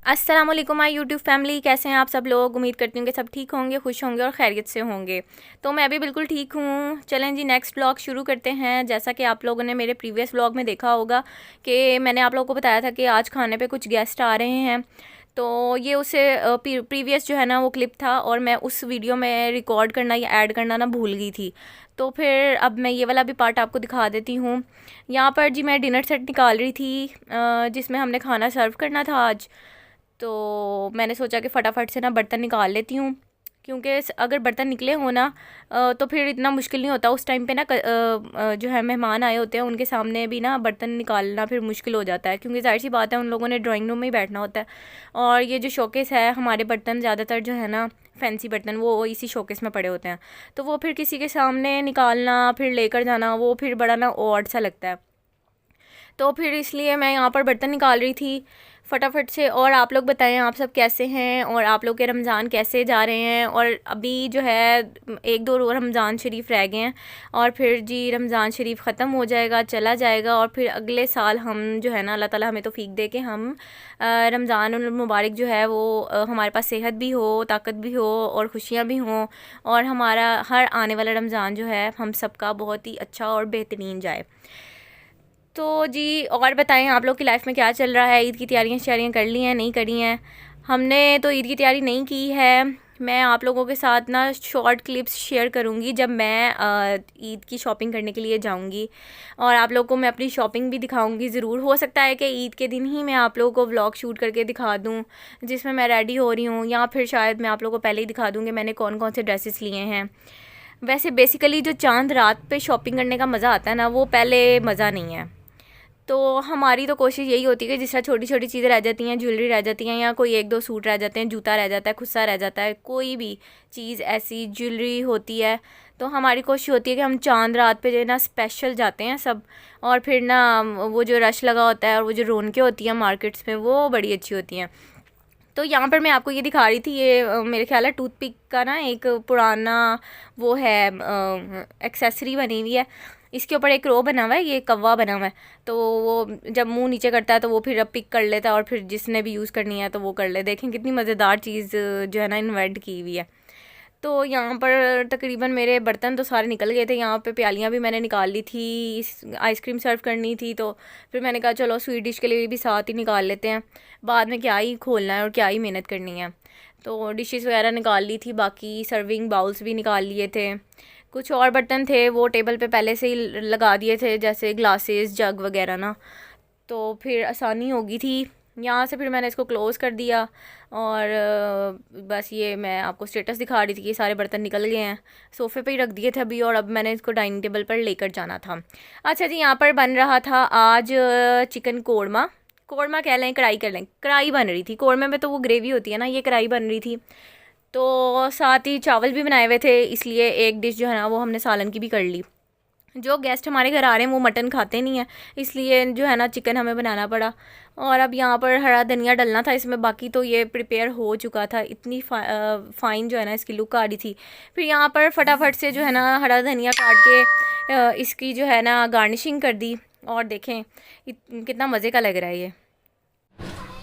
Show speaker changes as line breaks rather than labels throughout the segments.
अस्सलाम वालेकुम my YouTube family, कैसे हैं आप सब लोग। उम्मीद करती हूँ कि सब ठीक होंगे, खुश होंगे और खैरियत से होंगे। तो मैं भी बिल्कुल ठीक हूँ। चलें जी, नेक्स्ट व्लॉग शुरू करते हैं। जैसा कि आप लोगों ने मेरे प्रीवियस व्लॉग में देखा होगा कि मैंने आप लोगों को बताया था कि आज खाने पे कुछ गेस्ट आ रहे हैं। तो ये उससे प्रीवियस जो है ना वो क्लिप था, और मैं उस वीडियो में रिकॉर्ड करना या ऐड करना ना भूल गई थी। तो फिर अब मैं ये वाला भी पार्ट आपको दिखा देती हूँ। यहाँ पर जी मैं डिनर सेट निकाल रही थी, जिसमें हमने खाना सर्व करना था आज। तो मैंने सोचा कि फ़टाफ़ट से ना बर्तन निकाल लेती हूँ, क्योंकि अगर बर्तन निकले हो ना तो फिर इतना मुश्किल नहीं होता। उस टाइम पे ना जो है मेहमान आए होते हैं, उनके सामने भी ना बर्तन निकालना फिर मुश्किल हो जाता है, क्योंकि ज़ाहिर सी बात है उन लोगों ने ड्राइंग रूम में ही बैठना होता है। और ये जो शोकेस है, हमारे बर्तन ज़्यादातर जो है ना फैंसी बर्तन वो इसी शोकेस में पड़े होते हैं। तो वो फिर किसी के सामने निकालना फिर लेकर जाना, वो फिर बड़ा ना ऑड सा लगता है। तो फिर इसलिए मैं यहाँ पर बर्तन निकाल रही थी फटाफट से। और आप लोग बताएं, आप सब कैसे हैं और आप लोग के रमज़ान कैसे जा रहे हैं। और अभी जो है 1-2 रमज़ान शरीफ रह गए हैं, और फिर जी रमज़ान शरीफ ख़त्म हो जाएगा, चला जाएगा। और फिर अगले साल हम जो है ना, अल्लाह ताला हमें तौफीक दे के हम रमज़ान मुबारक जो है वो हमारे पास सेहत भी हो, ताकत भी हो और खुशियाँ भी हों, और हमारा हर आने वाला रमज़ान जो है हम सबका बहुत ही अच्छा और बेहतरीन जाए। तो जी और बताएं, आप लोग की लाइफ में क्या चल रहा है। ईद की तैयारियां कर ली हैं, नहीं करी हैं। हमने तो ईद की तैयारी नहीं की है। मैं आप लोगों के साथ ना शॉर्ट क्लिप्स शेयर करूंगी जब मैं ईद की शॉपिंग करने के लिए जाऊंगी, और आप लोगों को मैं अपनी शॉपिंग भी दिखाऊंगी ज़रूर। हो सकता है कि ईद के दिन ही मैं आप लोगों को व्लॉग शूट करके दिखा दूं जिसमें मैं रेडी हो रही हूँ, या फिर शायद मैं आप लोगों को पहले ही दिखा दूँ कि मैंने कौन कौन से ड्रेसेस लिए हैं। वैसे बेसिकली जो चांद रात पे शॉपिंग करने का मज़ा आता है ना, वो पहले मज़ा नहीं है। तो हमारी तो कोशिश यही होती है कि जिस तरह छोटी छोटी चीज़ें रह जाती हैं, ज्वेलरी रह जाती हैं, या कोई 1-2 सूट रह जाते हैं, जूता रह जाता है, खुस्सा रह जाता है, कोई भी चीज़ ऐसी ज्वेलरी होती है, तो हमारी कोशिश होती है कि हम चांद रात पे जो है ना स्पेशल जाते हैं सब। और फिर ना वो जो रश लगा होता है और वो जो रौनकें होती हैं मार्केट्स में, वो बड़ी अच्छी होती हैं। तो यहाँ पर मैं आपको ये दिखा रही थी, ये मेरे ख्याल है टूथपिक का ना एक पुराना वो है, एक्सेसरी बनी हुई है। इसके ऊपर एक रो बना हुआ है, ये कौवा बना हुआ है। तो वो जब मुंह नीचे करता है तो वो फिर पिक कर लेता है, और फिर जिसने भी यूज़ करनी है तो वो कर ले। देखें कितनी मज़ेदार चीज़ जो है ना इन्वेंट की हुई है। तो यहाँ पर तकरीबन मेरे बर्तन तो सारे निकल गए थे। यहाँ पे प्यालियाँ भी मैंने निकाल ली थी, आइसक्रीम सर्व करनी थी, तो फिर मैंने कहा चलो स्वीट डिश के लिए भी साथ ही निकाल लेते हैं, बाद में क्या ही खोलना है और क्या ही मेहनत करनी है। तो डिशेस वगैरह निकाल ली थी, बाकी सर्विंग बाउल्स भी निकाल लिए थे। कुछ और बर्तन थे वो टेबल पे पहले से ही लगा दिए थे, जैसे ग्लासेस जग वगैरह ना, तो फिर आसानी होगी थी। यहाँ से फिर मैंने इसको क्लोज़ कर दिया, और बस ये मैं आपको स्टेटस दिखा रही थी कि सारे बर्तन निकल गए हैं। सोफ़े पे ही रख दिए थे अभी, और अब मैंने इसको डाइनिंग टेबल पर लेकर जाना था। अच्छा जी, यहाँ पर बन रहा था आज चिकन कोरमा। कोरमा कह लें, कढ़ाई कर लें, कढ़ाई बन रही थी। कोरमे में तो वो ग्रेवी होती है ना, ये कढ़ाई बन रही थी। तो साथ ही चावल भी बनाए हुए थे, इसलिए एक डिश जो है ना वो हमने सालन की भी कर ली। जो गेस्ट हमारे घर आ रहे हैं वो मटन खाते नहीं हैं, इसलिए जो है ना चिकन हमें बनाना पड़ा। और अब यहाँ पर हरा धनिया डलना था इसमें, बाकी तो ये प्रिपेयर हो चुका था। इतनी फ़ाइन जो है ना इसकी लुक आ रही थी। फिर यहाँ पर फटाफट से जो है ना हरा धनिया काट के इसकी जो है ना गार्निशिंग कर दी। और देखें कितना मज़े का लग रहा है ये।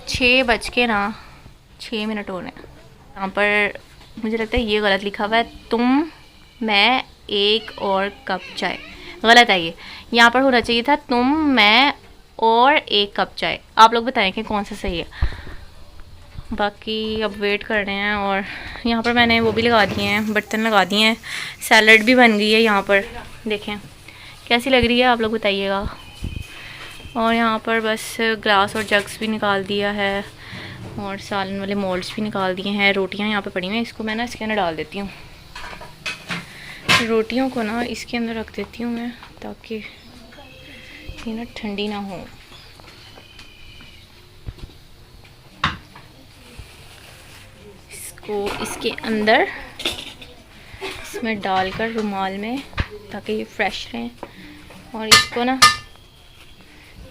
6:06 हो रहे हैं। यहाँ पर मुझे लगता है ये गलत लिखा हुआ है, तुम मैं एक और कप चाय। गलत है ये, यहाँ पर होना चाहिए था तुम मैं और एक कप चाय। आप लोग बताएं कि कौन सा सही है। बाकी अब वेट कर रहे हैं। और यहाँ पर मैंने वो भी लगा दिए हैं, बर्तन लगा दिए हैं, सैलड भी बन गई है यहाँ पर। देखें कैसी लग रही है, आप लोग बताइएगा। और यहाँ पर बस ग्लास और जग्स भी निकाल दिया है, और सालन वाले मोल्ड्स भी निकाल दिए हैं। रोटियाँ यहाँ पे पड़ी हुई हैं, इसको मैं ना इसके अंदर डाल देती हूँ। रोटियों को ना इसके अंदर रख देती हूँ मैं, ताकि ये ना ठंडी ना हो। इसको इसके अंदर इसमें डालकर रुमाल में, ताकि ये फ्रेश रहें। और इसको ना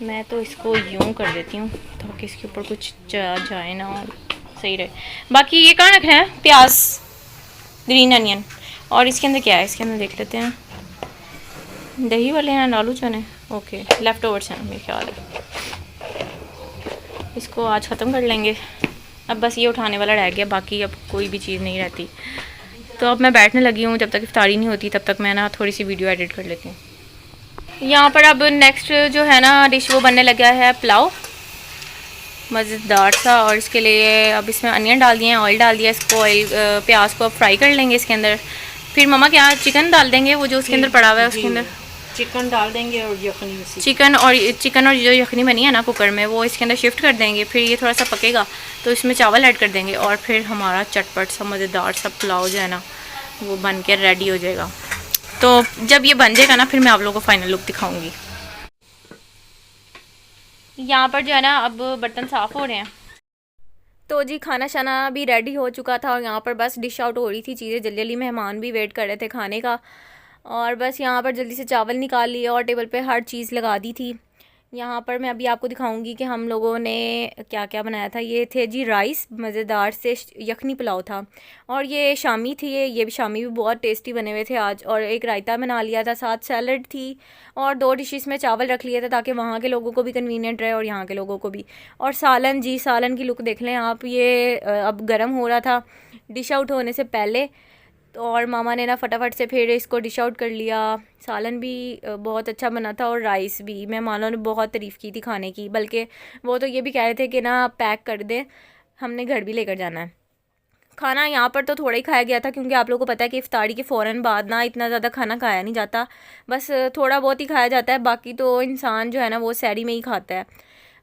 मैं तो इसको यूं कर देती हूँ ताकि इसके ऊपर कुछ जाए ना और सही रहे। बाकी ये कहाँ रखना है, प्याज, ग्रीन अनियन। और इसके अंदर क्या है, इसके अंदर देख लेते हैं। दही वाले हैं, आलू चने, ओके, लेफ़्ट ओवर्स हैं मेरे ख्याल है। इसको आज ख़त्म कर लेंगे। अब बस ये उठाने वाला रह गया, बाकी अब कोई भी चीज़ नहीं रहती। तो अब मैं बैठने लगी हूँ, जब तक इफ्तारी नहीं होती तब तक मैं ना थोड़ी सी वीडियो एडिट कर लेती हूँ। यहाँ पर अब नेक्स्ट जो है ना डिश वो बनने लगा है पुलाव मज़ेदार सा। और इसके लिए अब इसमें अनियन डाल दिए हैं, ऑयल डाल दिया, इसको ऑयल प्याज को अब फ्राई कर लेंगे इसके अंदर। फिर मम्मा क्या चिकन डाल देंगे, वो जो उसके अंदर पड़ा हुआ है उसके अंदर
चिकन डाल देंगे और यखनी
चिकन और जो यखनी बनी है ना कुकर में वो इसके अंदर शिफ्ट कर देंगे। फिर ये थोड़ा सा पकेगा तो इसमें चावल ऐड कर देंगे और फिर हमारा चटपट सा मज़ेदार सा पुलाव जो है ना वो बन के रेडी हो जाएगा। तो जब ये बन जाएगा ना फिर मैं आप लोगों को फाइनल लुक दिखाऊंगी। यहाँ पर जो है ना अब बर्तन साफ़ हो रहे हैं। तो जी खाना शाना भी रेडी हो चुका था और यहाँ पर बस डिश आउट हो रही थी चीज़ें जल्दी जल्दी, मेहमान भी वेट कर रहे थे खाने का। और बस यहाँ पर जल्दी से चावल निकाल लिए और टेबल पे हर चीज़ लगा दी थी। यहाँ पर मैं अभी आपको दिखाऊंगी कि हम लोगों ने क्या क्या बनाया था। ये थे जी राइस, मज़ेदार से यखनी पुलाव था, और ये शामी थी, ये भी शामी भी बहुत टेस्टी बने हुए थे आज। और एक रायता बना लिया था, साथ सैलड थी और 2 डिशेस में चावल रख लिए थे ताकि वहाँ के लोगों को भी कन्वीनियंट रहे और यहाँ के लोगों को भी। और सालन जी, सालन की लुक देख लें आप, ये अब गर्म हो रहा था डिश आउट होने से पहले। तो और मामा ने ना फटाफट से फिर इसको डिश आउट कर लिया। सालन भी बहुत अच्छा बना था और राइस भी, मेहमानों ने बहुत तारीफ़ की थी खाने की, बल्कि वो तो ये भी कह रहे थे कि ना पैक कर दें, हमने घर भी लेकर जाना है। खाना यहाँ पर तो थोड़ा ही खाया गया था क्योंकि आप लोगों को पता है कि इफ्तारी के फ़ौरन बाद ना इतना ज़्यादा खाना खाया नहीं जाता, बस थोड़ा बहुत ही खाया जाता है। बाकी तो इंसान जो है ना वो सहरी में ही खाता है,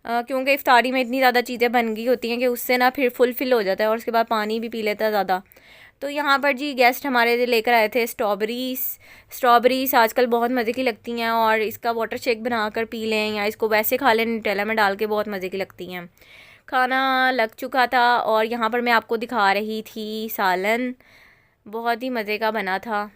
क्योंकि इफ्तारी में इतनी ज़्यादा चीज़ें बन गई होती हैं कि उससे ना फिर फुलफ़िल हो जाता है और उसके बाद पानी भी पी लेता है ज़्यादा। तो यहाँ पर जी गेस्ट हमारे लेकर आए थे स्ट्रॉबेरीज़ आजकल बहुत मज़े की लगती हैं, और इसका वाटर शेक बना कर पी लें या इसको वैसे खा लें न्यूटेला में डाल के, बहुत मज़े की लगती हैं। खाना लग चुका था और यहाँ पर मैं आपको दिखा रही थी सालन, बहुत ही मज़े का बना था।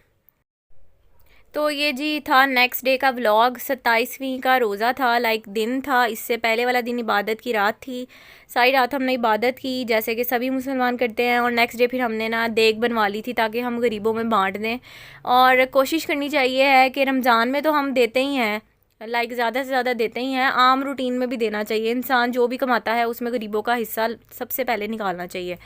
तो ये जी था नेक्स्ट डे का व्लॉग। 27वीं का रोज़ा था, लाइक दिन था। इससे पहले वाला दिन इबादत की रात थी, सारी रात हमने इबादत की जैसे कि सभी मुसलमान करते हैं। और नेक्स्ट डे फिर हमने ना देग बनवा ली थी ताकि हम गरीबों में बांट दें। और कोशिश करनी चाहिए है कि रमज़ान में तो हम देते ही हैं, लाइक ज़्यादा से ज़्यादा देते ही हैं, आम रूटीन में भी देना चाहिए। इंसान जो भी कमाता है उसमें गरीबों का हिस्सा सबसे पहले निकालना चाहिए।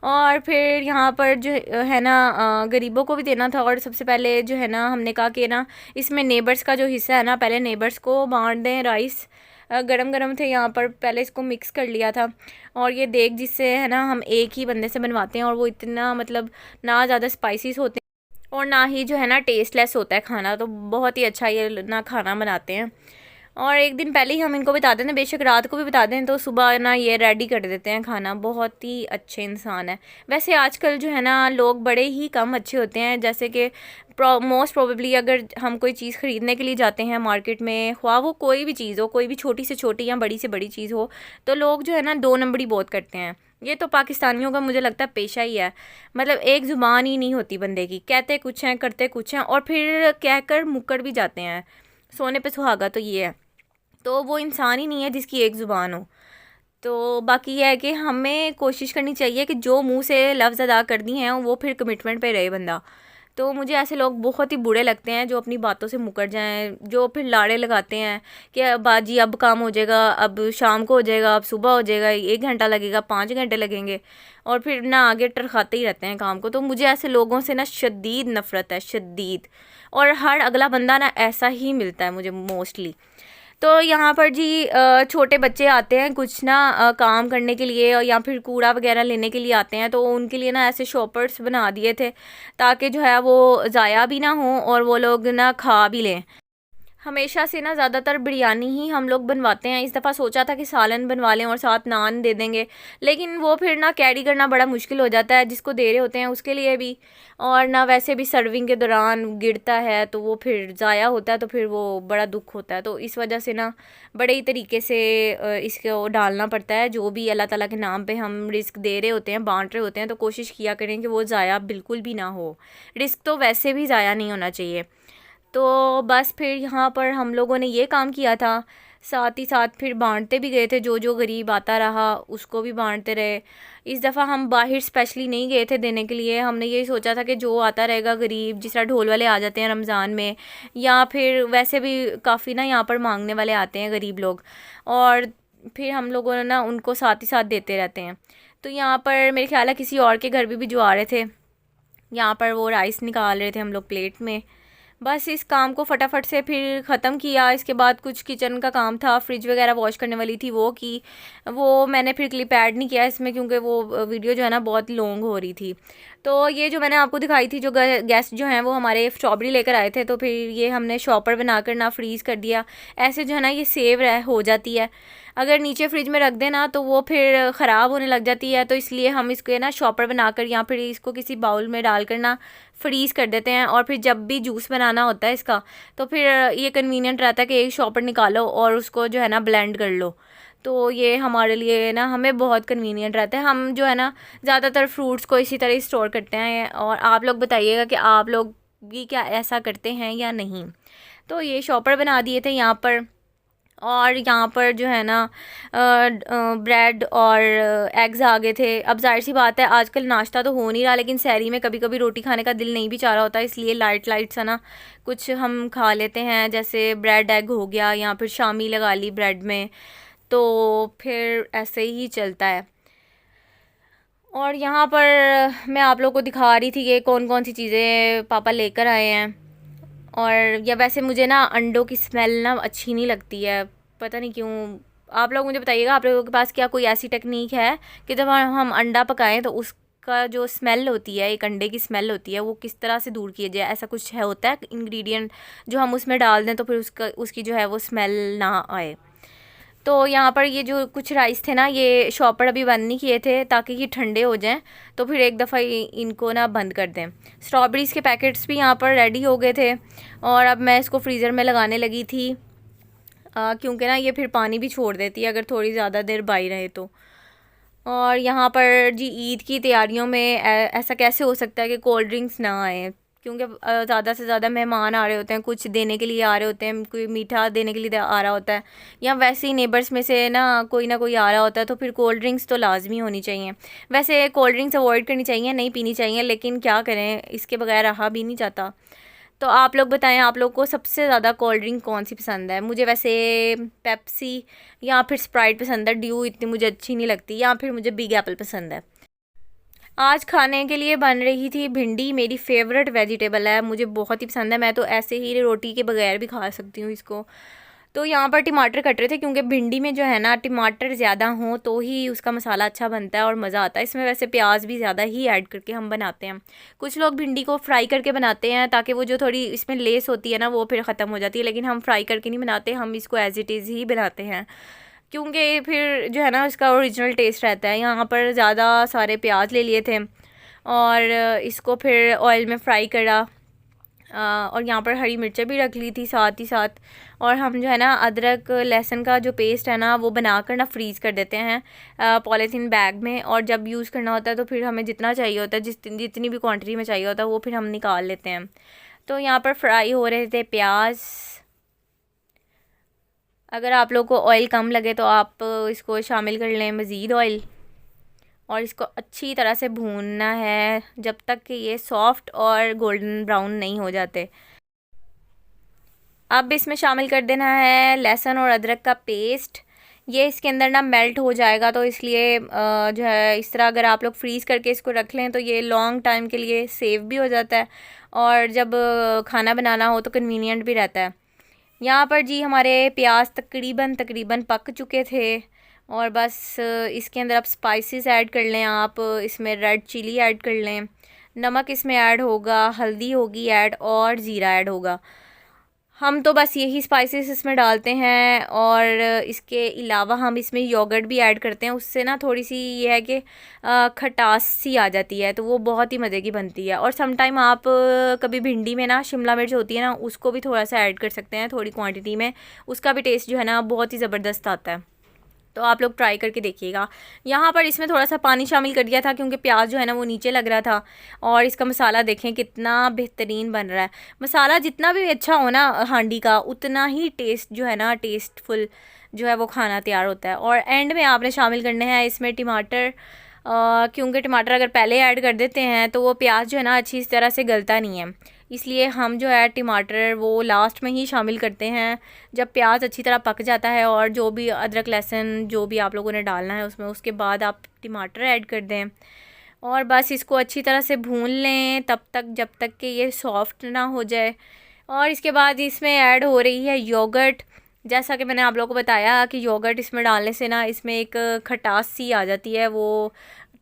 और फिर यहाँ पर जो है ना गरीबों को भी देना था। और सबसे पहले जो है ना हमने कहा कि ना इसमें नेबर्स का जो हिस्सा है ना पहले नेबर्स को बांट दें। राइस गरम गरम थे यहाँ पर, पहले इसको मिक्स कर लिया था। और ये देग जिससे है ना हम एक ही बंदे से बनवाते हैं और वो इतना मतलब ना ज़्यादा स्पाइसीज होते हैं और ना ही जो है ना टेस्टलेस होता है खाना, तो बहुत ही अच्छा ये ना खाना बनाते हैं। और एक दिन पहले ही हम इनको बता दें, बेशक रात को भी बता दें तो सुबह ना ये रेडी कर देते हैं खाना। बहुत ही अच्छे इंसान है। वैसे आजकल जो है ना लोग बड़े ही कम अच्छे होते हैं, जैसे कि मोस्ट प्रोबेबली अगर हम कोई चीज़ ख़रीदने के लिए जाते हैं मार्केट में, ख्वाह वो कोई भी चीज़ हो, कोई भी छोटी से छोटी या बड़ी से बड़ी चीज़ हो, तो लोग जो है ना 2 नंबरी बहुत करते हैं। ये तो पाकिस्तानियों का मुझे लगता है पेशा ही है, मतलब एक ज़ुबान ही नहीं होती बंदे की, कहते कुछ हैं करते कुछ हैं और फिर कहकर मुकर भी जाते हैं। सोने पे सुहागा तो ये है, तो वो इंसान ही नहीं है जिसकी एक ज़ुबान हो। तो बाकी यह है कि हमें कोशिश करनी चाहिए कि जो मुंह से लफ्ज़ अदा कर दी हैं वो फिर कमिटमेंट पे रहे बंदा। तो मुझे ऐसे लोग बहुत ही बुरे लगते हैं जो अपनी बातों से मुकर जाएं, जो फिर लाड़े लगाते हैं कि बाजी अब काम हो जाएगा, अब शाम को हो जाएगा, अब सुबह हो जाएगा, 1 घंटा लगेगा, 5 घंटे लगेंगे, और फिर ना आगे टरखाते ही रहते हैं काम को। तो मुझे ऐसे लोगों से ना शदीद नफ़रत है, शदीद। और हर अगला बंदा ना ऐसा ही मिलता है मुझे मोस्टली। तो यहाँ पर जी छोटे बच्चे आते हैं कुछ ना काम करने के लिए या फिर कूड़ा वगैरह लेने के लिए आते हैं, तो उनके लिए ना ऐसे शॉपर्स बना दिए थे ताकि जो है वो ज़ाया भी ना हो और वो लोग ना खा भी लें। हमेशा से ना ज़्यादातर बिरयानी ही हम लोग बनवाते हैं। इस दफ़ा सोचा था कि सालन बनवा लें और साथ नान दे देंगे, लेकिन वो फिर ना कैरी करना बड़ा मुश्किल हो जाता है जिसको दे रहे होते हैं उसके लिए भी, और ना वैसे भी सर्विंग के दौरान गिरता है तो वो फिर ज़ाया होता है, तो फिर वो बड़ा दुख होता है। तो इस वजह से ना बड़े ही तरीके से इसको डालना पड़ता है। जो भी अल्लाह ताला के नाम पे हम रिस्क दे रहे होते हैं, बांट रहे होते हैं, तो कोशिश किया करें कि वो ज़ाया बिल्कुल भी ना हो। रिस्क तो वैसे भी ज़ाया नहीं होना चाहिए। तो बस फिर यहाँ पर हम लोगों ने ये काम किया था, साथ ही साथ फिर बांटते भी गए थे, जो जो गरीब आता रहा उसको भी बांटते रहे। इस दफ़ा हम बाहर स्पेशली नहीं गए थे देने के लिए, हमने यही सोचा था कि जो आता रहेगा गरीब, जिस तरह ढोल वाले आ जाते हैं रमज़ान में, या फिर वैसे भी काफ़ी ना यहाँ पर मांगने वाले आते हैं गरीब लोग, और फिर हम लोगों ने ना उनको साथ ही साथ देते रहते हैं। तो यहाँ पर मेरे ख्याल है किसी और के घर भी जो आ रहे थे, यहाँ पर वो राइस निकाल रहे थे हम लोग प्लेट में। बस इस काम को फटाफट से फिर ख़त्म किया। इसके बाद कुछ किचन का काम था, फ्रिज वगैरह वॉश करने वाली थी वो की। वो मैंने फिर क्लिप ऐड नहीं किया इसमें क्योंकि वो वीडियो जो है ना बहुत लॉन्ग हो रही थी। तो ये जो मैंने आपको दिखाई थी, जो गेस्ट जो हैं वो हमारे स्ट्रॉबेरी लेकर आए थे, तो फिर ये हमने शॉपर बनाकर ना फ्रीज़ कर दिया। ऐसे जो है ना ये सेव हो जाती है। अगर नीचे फ्रिज में रख देना तो वो फिर ख़राब होने लग जाती है, तो इसलिए हम इसको ना शॉपर बनाकर या फिर इसको किसी बाउल में डालकर ना फ्रीज़ कर देते हैं। और फिर जब भी जूस बनाना होता है इसका, तो फिर ये कन्वीनियंट रहता है कि एक शॉपर निकालो और उसको जो है ना ब्लेंड कर लो। तो ये हमारे लिए ना हमें बहुत कन्वीनियंट रहता है। हम जो है ना ज़्यादातर फ्रूट्स को इसी तरह ही स्टोर करते हैं। और आप लोग बताइएगा कि आप लोग भी क्या ऐसा करते हैं या नहीं। तो ये शॉपर बना दिए थे यहाँ पर। और यहाँ पर जो है ना ब्रेड और एग्स आ गए थे। अब जाहिर सी बात है आजकल नाश्ता तो हो नहीं रहा, लेकिन सहरी में कभी कभी रोटी खाने का दिल नहीं भी चाह रहा होता, इसलिए लाइट लाइट सा ना कुछ हम खा लेते हैं, जैसे ब्रेड एग हो गया या फिर शामी लगा ली ब्रेड में। तो फिर ऐसे ही चलता है। और यहाँ पर मैं आप लोगों को दिखा रही थी कि कौन कौन सी चीज़ें पापा लेकर आए हैं। और या वैसे मुझे ना अंडों की स्मेल ना अच्छी नहीं लगती है, पता नहीं क्यों। आप लोग मुझे बताइएगा आप लोगों के पास क्या कोई ऐसी टेक्निक है कि जब हम अंडा पकाएं तो उसका जो स्मेल होती है, एक अंडे की स्मेल होती है, वो किस तरह से दूर किया जाए। ऐसा कुछ है होता है इंग्रेडिएंट जो हम उसमें डाल दें तो फिर उसकी जो है वो स्मेल ना आए। तो यहाँ पर ये जो कुछ राइस थे ना, ये शॉपर अभी बंद नहीं किए थे ताकि ये ठंडे हो जाएं, तो फिर एक दफ़ा इनको ना बंद कर दें। स्ट्रॉबेरीज़ के पैकेट्स भी यहाँ पर रेडी हो गए थे और अब मैं इसको फ्रीज़र में लगाने लगी थी, क्योंकि ना ये फिर पानी भी छोड़ देती है अगर थोड़ी ज़्यादा देर बाई रहे तो। और यहाँ पर जी ईद की तैयारियों में ऐसा कैसे हो सकता है कि कोल्ड ड्रिंक्स ना आए, क्योंकि ज़्यादा से ज़्यादा मेहमान आ रहे होते हैं, कुछ देने के लिए आ रहे होते हैं, कोई मीठा देने के लिए आ रहा होता है, या वैसे ही नेबर्स में से ना कोई आ रहा होता है, तो फिर कोल्ड ड्रिंक्स तो लाजमी होनी चाहिए। वैसे कोल्ड ड्रिंक्स अवॉइड करनी चाहिए, नहीं पीनी चाहिए, लेकिन क्या करें, इसके बगैर रहा भी नहीं जाता। तो आप लोग बताएं आप लोग को सबसे ज़्यादा कोल्ड ड्रिंक कौन सी पसंद है। मुझे वैसे पेप्सी या फिर स्प्राइट पसंद है, ड्यू इतनी मुझे अच्छी नहीं लगती, या फिर मुझे बिग एप्पल पसंद है। आज खाने के लिए बन रही थी भिंडी, मेरी फेवरेट वेजिटेबल है, मुझे बहुत ही पसंद है। मैं तो ऐसे ही रोटी के बगैर भी खा सकती हूँ इसको। तो यहाँ पर टमाटर कट रहे थे क्योंकि भिंडी में जो है ना टमाटर ज़्यादा हों तो ही उसका मसाला अच्छा बनता है और मज़ा आता है। इसमें वैसे प्याज भी ज़्यादा ही ऐड करके हम बनाते हैं। कुछ लोग भिंडी को फ्राई करके बनाते हैं ताकि वो जो थोड़ी इसमें लेस होती है ना वो फिर ख़त्म हो जाती है, लेकिन हम फ्राई करके नहीं बनाते, हम इसको एज़ इट इज़ ही बनाते हैं, क्योंकि फिर जो है ना इसका ओरिजिनल टेस्ट रहता है। यहाँ पर ज़्यादा सारे प्याज ले लिए थे और इसको फिर ऑयल में फ्राई करा। और यहाँ पर हरी मिर्चें भी रख ली थी साथ ही साथ। और हम जो है ना अदरक लहसुन का जो पेस्ट है ना वो बनाकर ना फ्रीज़ कर देते हैं पॉलीथीन बैग में, और जब यूज़ करना होता है तो फिर हमें जितना चाहिए होता है, जितनी भी क्वांटिटी में चाहिए होता है वो फिर हम निकाल लेते हैं। तो यहाँ पर फ्राई हो रहे थे प्याज। अगर आप लोग को ऑयल कम लगे तो आप इसको शामिल कर लें मज़ीद ऑयल, और इसको अच्छी तरह से भूनना है जब तक कि ये सॉफ़्ट और गोल्डन ब्राउन नहीं हो जाते। अब इसमें शामिल कर देना है लहसुन और अदरक का पेस्ट। ये इसके अंदर ना मेल्ट हो जाएगा, तो इसलिए जो है इस तरह अगर आप लोग फ्रीज़ करके इसको रख लें तो ये लॉन्ग टाइम के लिए सेव भी हो जाता है, और जब खाना बनाना हो तो कन्वीनियंट भी रहता है। यहाँ पर जी हमारे प्याज तकरीबन पक चुके थे, और बस इसके अंदर आप स्पाइसेस ऐड कर लें। आप इसमें रेड चिली ऐड कर लें, नमक इसमें ऐड होगा, हल्दी होगी ऐड, और ज़ीरा ऐड होगा। हम तो बस यही स्पाइसेस इसमें डालते हैं, और इसके अलावा हम इसमें योगर्ट भी ऐड करते हैं। उससे ना थोड़ी सी ये है कि खटास सी आ जाती है, तो वो बहुत ही मज़े की बनती है। और समटाइम आप कभी भिंडी में ना शिमला मिर्च होती है ना, उसको भी थोड़ा सा ऐड कर सकते हैं थोड़ी क्वांटिटी में, उसका भी टेस्ट जो है ना बहुत ही ज़बरदस्त आता है। तो आप लोग ट्राई करके देखिएगा। यहाँ पर इसमें थोड़ा सा पानी शामिल कर दिया था क्योंकि प्याज जो है ना वो नीचे लग रहा था, और इसका मसाला देखें कितना बेहतरीन बन रहा है। मसाला जितना भी अच्छा हो ना हांडी का, उतना ही टेस्ट जो है ना टेस्टफुल जो है वो खाना तैयार होता है। और एंड में आपने शामिल करने हैं इसमें टमाटर, क्योंकि टमाटर अगर पहले ऐड कर देते हैं तो वो प्याज जो है ना अच्छी तरह से गलता नहीं है। इसलिए हम जो है टमाटर वो लास्ट में ही शामिल करते हैं, जब प्याज अच्छी तरह पक जाता है और जो भी अदरक लहसुन जो भी आप लोगों ने डालना है उसमें, उसके बाद आप टमाटर ऐड कर दें और बस इसको अच्छी तरह से भून लें तब तक जब तक कि ये सॉफ्ट ना हो जाए। और इसके बाद इसमें ऐड हो रही है योगर्ट। जैसा कि मैंने आप लोगों को बताया कि योगर्ट इसमें डालने से ना इसमें एक खटास सी आ जाती है, वो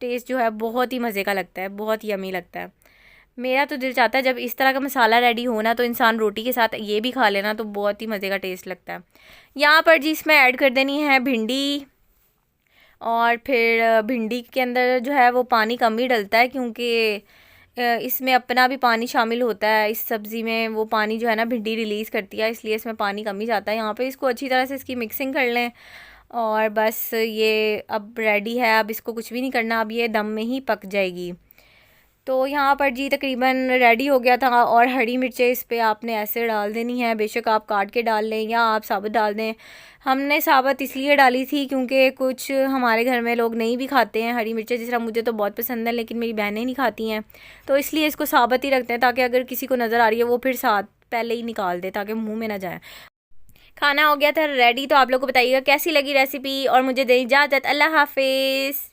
टेस्ट जो है बहुत ही मज़े का लगता है, बहुत यमी लगता है। मेरा तो दिल चाहता है जब इस तरह का मसाला रेडी हो ना तो इंसान रोटी के साथ ये भी खा लेना तो बहुत ही मज़े का टेस्ट लगता है। यहाँ पर जी इसमें ऐड कर देनी है भिंडी, और फिर भिंडी के अंदर जो है वो पानी कम ही डलता है क्योंकि इसमें अपना भी पानी शामिल होता है। इस सब्ज़ी में वो पानी जो है ना भिंडी रिलीज़ करती है, इसलिए इसमें पानी कम ही जाता है। यहाँ पे इसको अच्छी तरह से इसकी मिक्सिंग कर लें और बस ये अब रेडी है। अब इसको कुछ भी नहीं करना, अब ये दम में ही पक जाएगी। तो यहाँ पर जी तकरीबन रेडी हो गया था। और हरी मिर्चें इस पे आपने ऐसे डाल देनी है, बेशक आप काट के डाल लें या आप साबुत डाल दें। हमने साबुत इसलिए डाली थी क्योंकि कुछ हमारे घर में लोग नहीं भी खाते हैं हरी मिर्चें, जिस तरह मुझे तो बहुत पसंद है लेकिन मेरी बहनें नहीं खाती हैं, तो इसलिए इसको साबुत ही रखते हैं ताकि अगर किसी को नज़र आ रही है वो फिर साथ पहले ही निकाल दे ताकि मुँह में ना जाए। खाना हो गया था रेडी। तो आप लोग को बताइएगा कैसी लगी रेसिपी और मुझे दें इजाज़त। अल्लाह हाफिज़।